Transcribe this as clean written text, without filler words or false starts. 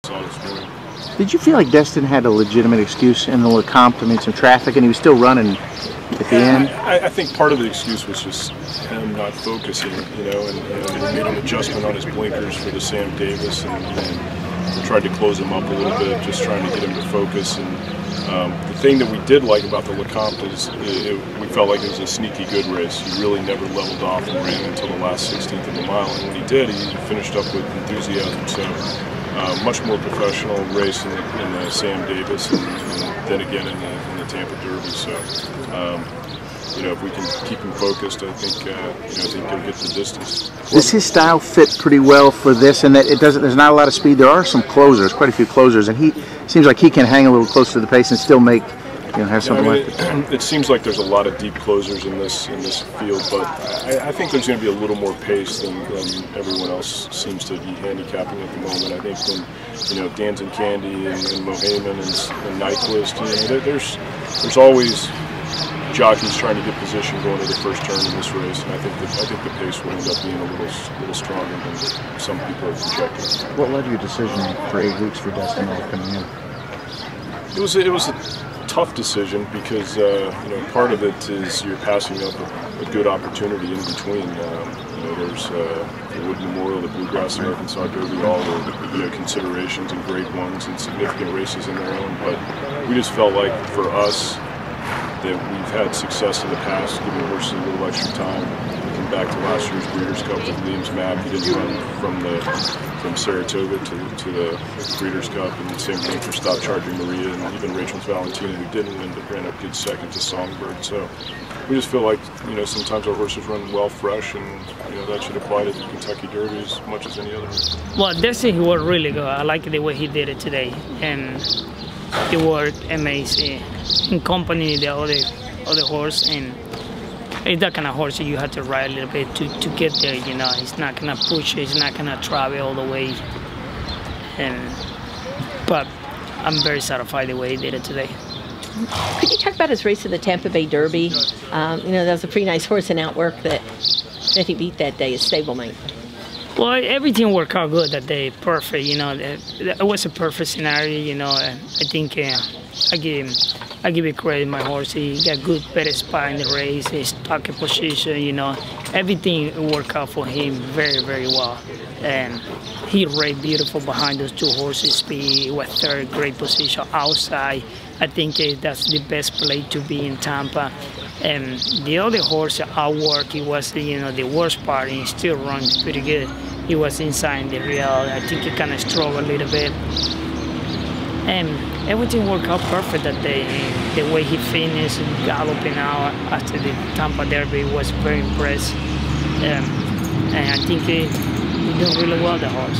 saw this morning. Did you feel like Destin had a legitimate excuse in the Lecomte? I mean, some traffic, and he was still running at the end? I think part of the excuse was just him not focusing, you know, and he made an adjustment on his blinkers for the Sam Davis and tried to close him up a little bit, just trying to get him to focus. And the thing that we did like about the Lecomte is we felt like it was a sneaky good race. He really never leveled off and ran until the last 16th of a mile, and when he did, he finished up with enthusiasm. So much more professional race in the Sam Davis, and then again in the Tampa Derby. So you know, if we can keep him focused, I think you know, I think he'll get the distance. Does his style fit pretty well for this? And that it doesn't. There's not a lot of speed. There are some closers, quite a few closers, and he seems like he can hang a little closer to the pace and still make, you know, have something like that. It seems like there's a lot of deep closers in this field, but I think there's going to be a little more pace than everyone else seems to be handicapping at the moment. I think when, you know, Dans and Candy and Mohayman and Nyquist, you know, there's always jockeys trying to get position going to the first turn in this race, and I think the pace will end up being a little stronger than some people are projecting. What led to your decision for 8 weeks for Destin coming in? It was a tough decision because you know, part of it is you're passing up a good opportunity in between. You know, there's the Wood Memorial, the Bluegrass American Sod Derby, all the, you know, considerations and great ones and significant races in their own. But we just felt like for us, that we've had success in the past, giving horses a little extra time. Looking back to last year's Breeders' Cup with Liam's Map, he didn't run from Saratoga to the Breeders' Cup, and the same thing for Stop Charging Maria, and even Rachel's Valentina, who didn't win but ran a good second to Songbird. So we just feel like, you know, sometimes our horses run well fresh, and you know, that should apply to the Kentucky Derby as much as any other race. Well, Destin, he was really good. I like the way he did it today, and he worked amazing in company of the other horse, and it's that kind of horse that you have to ride a little bit to get there. You know, he's not gonna push it, he's not gonna travel all the way, but I'm very satisfied the way he did it today. Could you talk about his race at the Tampa Bay Derby? You know, that was a pretty nice horse in Outwork that he beat that day, his stablemate. Well, everything worked out good that day, perfect. You know, it was a perfect scenario. You know, I think I give it credit. My horse, he got good, better spot in the race. His pocket position, you know, everything worked out for him very, very well. And he raced beautiful behind those two horses. Speed was third, great position outside. I think that's the best place to be in Tampa. And the other horse, Outwork, he was, you know, the worst part, and he still ran pretty good. He was inside the real. I think he kind of struggled a little bit. And everything worked out perfect that day. The way he finished galloping out after the Tampa Derby was very impressive. And I think he did really well, the horse.